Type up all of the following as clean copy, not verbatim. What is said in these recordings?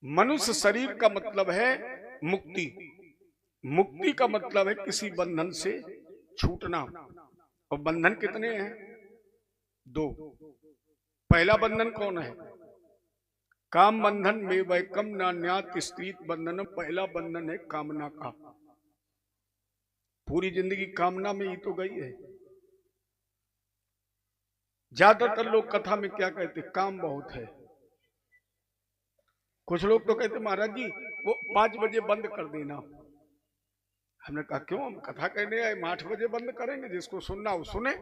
मनुष्य शरीर का मतलब है मुक्ति। मुक्ति का मतलब है किसी बंधन से छूटना। और बंधन कितने हैं? दो। पहला बंधन कौन है? काम बंधन में वैकम नान्यात स्त्रीत बंधन। पहला बंधन है कामना का। पूरी जिंदगी कामना में ही तो गई है। ज्यादातर लोग कथा में क्या कहते? काम बहुत है। कुछ लोग तो कहते महाराज जी वो 5 बजे बंद कर देना। हमने कहा क्यों? हम कथा कहने आए, 8 बजे बंद करेंगे, जिसको सुनना वो सुने।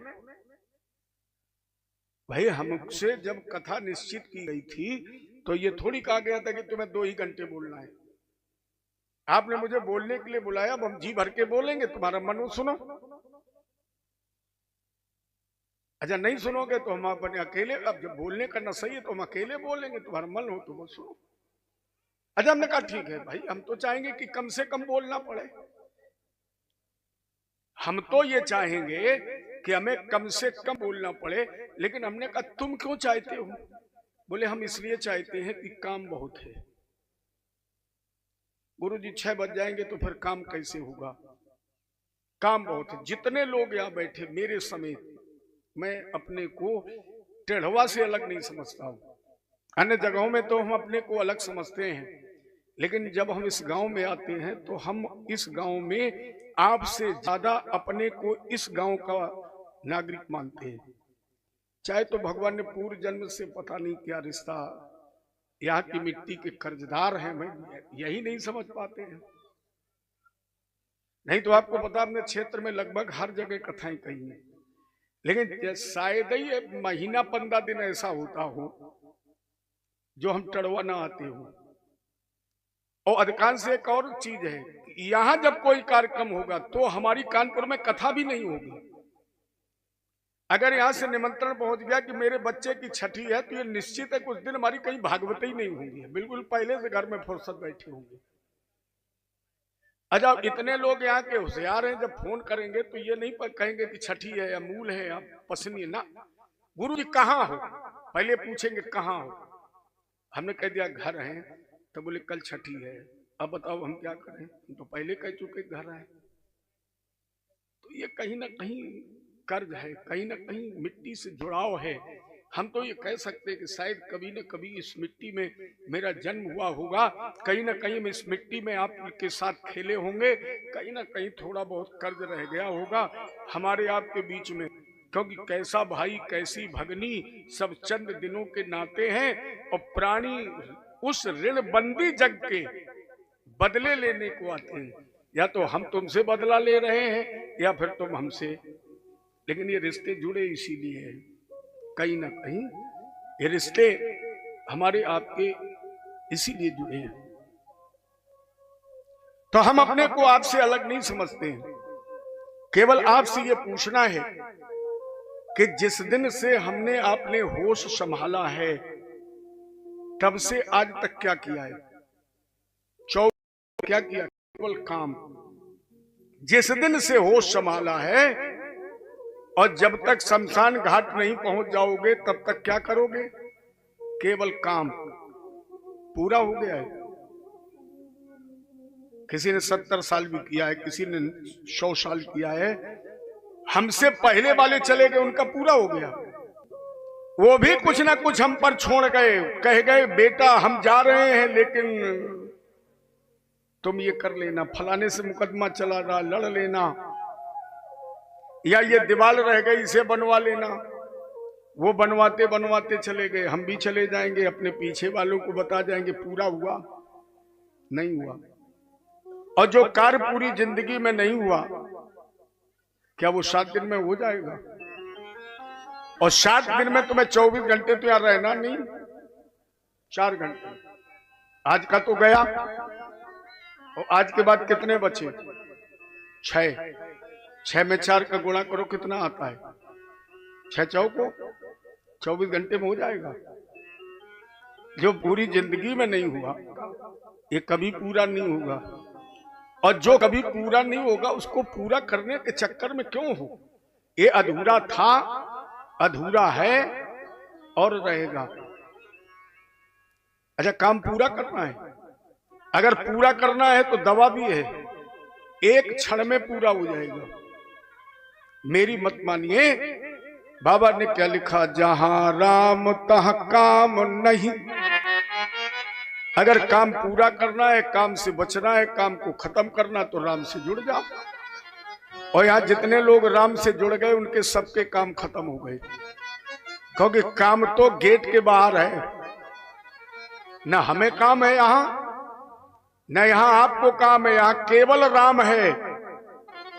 भाई हमसे जब कथा निश्चित की गई थी तो ये थोड़ी कहा गया था कि तुम्हें 2 ही घंटे बोलना है। आपने मुझे बोलने के लिए बुलाया, अब हम जी भर के बोलेंगे, तुम्हारा मन हो सुनो। अच्छा नहीं सुनोगे तो हम अपने अकेले, अब जब बोलने करना सही है तो हम अकेले बोलेंगे, तुम्हारा मन हो तो वो सुनो। अच्छा हमने कहा ठीक है भाई, हम तो चाहेंगे कि कम से कम बोलना पड़े। हम तो ये चाहेंगे कि हमें कम से कम बोलना पड़े। लेकिन हमने कहा तुम क्यों चाहते हो? बोले हम इसलिए चाहते हैं कि काम बहुत है। गुरु जी 6 बज जाएंगे तो फिर काम कैसे होगा? काम बहुत है। जितने लोग यहाँ बैठे मेरे समेत, मैं अपने को टेढ़वा से अलग नहीं समझता हूँ। अन्य जगहों में तो हम अपने को अलग समझते हैं, लेकिन जब हम इस गांव में आते हैं तो हम इस गांव में आपसे ज्यादा अपने को इस गांव का नागरिक मानते हैं। चाहे तो भगवान ने पूर्व जन्म से पता नहीं क्या रिश्ता, यहाँ की मिट्टी के कर्जदार हैं, मैं यही नहीं समझ पाते हैं। नहीं तो आपको पता, अपने क्षेत्र में लगभग हर जगह कथाएं कही हैं, लेकिन शायद ही महीना 15 दिन ऐसा होता हो जो हम टड़वा ना आते हो। और अधिकांश एक और चीज है, यहां जब कोई कार्यक्रम होगा तो हमारी कानपुर में कथा भी नहीं होगी। अगर यहां से निमंत्रण पहुंच गया कि मेरे बच्चे की छठी है तो ये निश्चित है कुछ दिन हमारी कहीं भागवत ही नहीं होंगी, बिल्कुल पहले से घर में फुर्सत बैठे होंगे। अच्छा इतने लोग यहाँ के होशियार हैं, जब फोन करेंगे तो ये नहीं कहेंगे कि छठी है या मूल है या पसनी है ना। गुरु जी कहाँ हो? पहले पूछेंगे कहाँ हो। हमने कह दिया घर है, तो बोले कल छठी है। अब बताओ हम क्या करें? हम तो पहले कह चुके घर है। तो ये कहीं ना कहीं कर्ज है, कहीं ना कहीं मिट्टी से जुड़ाव है। हम तो ये कह सकते हैं कि शायद कभी न कभी इस मिट्टी में मेरा जन्म हुआ होगा, कहीं ना कहीं मैं इस मिट्टी में आपके साथ खेले होंगे, कहीं ना कहीं थोड़ा बहुत कर्ज रह गया होगा हमारे आपके बीच में। क्योंकि कैसा भाई कैसी भगनी सब चंद दिनों के नाते हैं, और प्राणी उस ऋण बंदी जग के बदले लेने को आते हैं। या तो हम तुमसे बदला ले रहे हैं या फिर तुम हमसे, लेकिन ये रिश्ते जुड़े इसीलिए हैं। कहीं ना कहीं ये रिश्ते हमारे आपके इसीलिए जुड़े हैं। तो हम अपने को आपसे अलग नहीं समझते हैं। केवल आपसे ये पूछना है कि जिस दिन से हमने आपने होश संभाला है तब से आज तक क्या किया है? 24 क्या किया? केवल काम। जिस दिन से होश संभाला है और जब तक शमशान घाट नहीं पहुंच जाओगे तब तक क्या करोगे? केवल काम। पूरा हो गया है। किसी ने 70 साल भी किया है, किसी ने 100 साल किया है। हमसे पहले वाले चले गए, उनका पूरा हो गया। वो भी कुछ ना कुछ हम पर छोड़ गए, कह गए बेटा हम जा रहे हैं लेकिन तुम ये कर लेना, फलाने से मुकदमा चला रहा लड़ लेना, या ये दीवार रह गई इसे बनवा लेना। वो बनवाते बनवाते चले गए, हम भी चले जाएंगे, अपने पीछे वालों को बता जाएंगे पूरा हुआ नहीं हुआ। और जो कार्य पूरी जिंदगी में नहीं हुआ क्या वो 7 दिन में हो जाएगा? और 7 दिन में तुम्हें 24 घंटे तो यहाँ रहना नहीं, 4 घंटे। आज का तो गया, और आज के बाद कितने बचे? 6 में 4 का गुणा करो कितना आता है? 6 चौको 24 घंटे में हो जाएगा। जो पूरी जिंदगी में नहीं हुआ ये कभी पूरा नहीं होगा, और जो कभी पूरा नहीं होगा उसको पूरा करने के चक्कर में क्यों हो? ये अधूरा था, अधूरा है और रहेगा। अच्छा काम पूरा करना है। अगर पूरा करना है तो दवा भी है, एक क्षण में पूरा हो जाएगा। मेरी मत मानिए, बाबा ने क्या लिखा, जहां राम तहां काम नहीं। अगर काम पूरा करना है, काम से बचना है, काम को खत्म करना, तो राम से जुड़ जाओ। और यहाँ जितने लोग राम से जुड़ गए उनके सबके काम खत्म हो गए, क्योंकि काम तो गेट के बाहर है। ना हमें काम है यहाँ, ना यहाँ आपको काम है, यहाँ केवल राम है।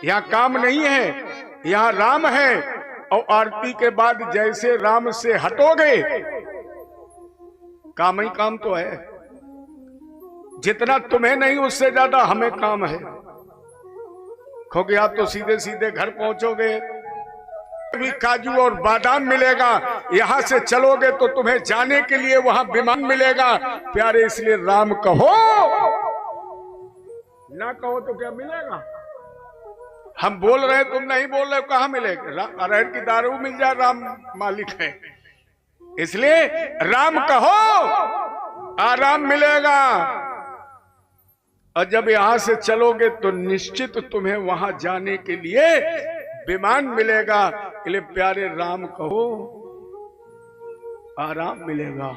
यहाँ काम नहीं है, यहाँ राम है। और आरती के बाद जैसे राम से हटोगे, काम ही काम तो है। जितना तुम्हें नहीं उससे ज्यादा हमें काम है, क्योंकि आप तो सीधे सीधे घर पहुंचोगे, भी काजू और बादाम मिलेगा। यहां से चलोगे तो तुम्हें जाने के लिए वहां विमान मिलेगा। प्यारे, इसलिए राम कहो, ना कहो तो क्या मिलेगा। हम बोल रहे तुम नहीं बोल रहे, कहां मिलेगा। अरहर की दारू मिल जाए, राम मालिक है। इसलिए राम कहो, आराम मिलेगा। और जब यहां से चलोगे तो निश्चित तुम्हें वहां जाने के लिए विमान मिलेगा। इसलिए प्यारे, राम कहो, आराम मिलेगा।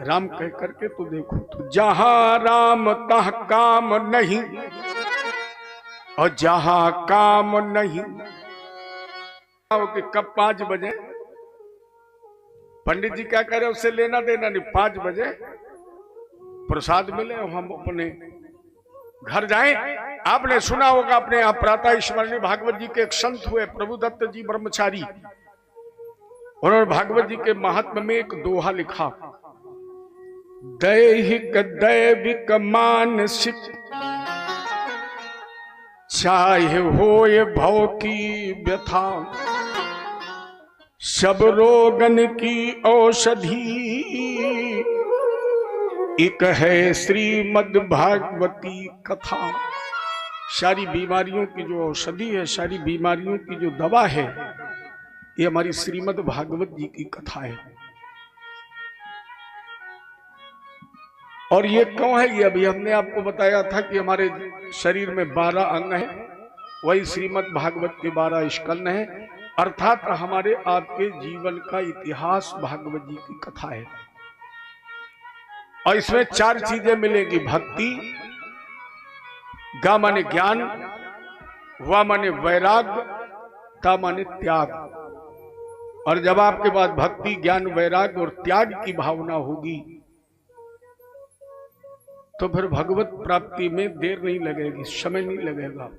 राम कह करके तो देखो, तो जहां राम तहां काम नहीं, और जहां काम नहीं। कब 5 बजे पंडित जी क्या करे, उससे लेना देना नहीं। 5 बजे प्रसाद मिले, हम अपने घर जाएं। आपने सुना होगा, अपने यहाँ प्रातः स्मरणीय भागवत जी के एक संत हुए प्रभुदत्त जी ब्रह्मचारी। उन्होंने भागवत जी के महात्म्य में एक दोहा लिखा, दैहिक दैविक मानसिक चाहे होए भव की व्यथा, सब रोगन की औषधि एक है श्रीमद् भागवती कथा। सारी बीमारियों की जो औषधि है, सारी बीमारियों की जो दवा है, ये हमारी श्रीमद् भागवत जी की कथा है। और ये क्यों है, ये अभी हमने आपको बताया था कि हमारे शरीर में 12 अंग हैं, वही श्रीमद् भागवत के 12 स्कंद हैं। अर्थात हमारे आपके जीवन का इतिहास भागवत जी की कथा है। और इसमें 4 चीजें मिलेंगी, भक्ति, गा माने ज्ञान, वा माने वैराग्य, ता माने त्याग। और जब आपके पास भक्ति, ज्ञान, वैराग्य और त्याग की भावना होगी, तो फिर भगवत प्राप्ति में देर नहीं लगेगी, समय नहीं लगेगा।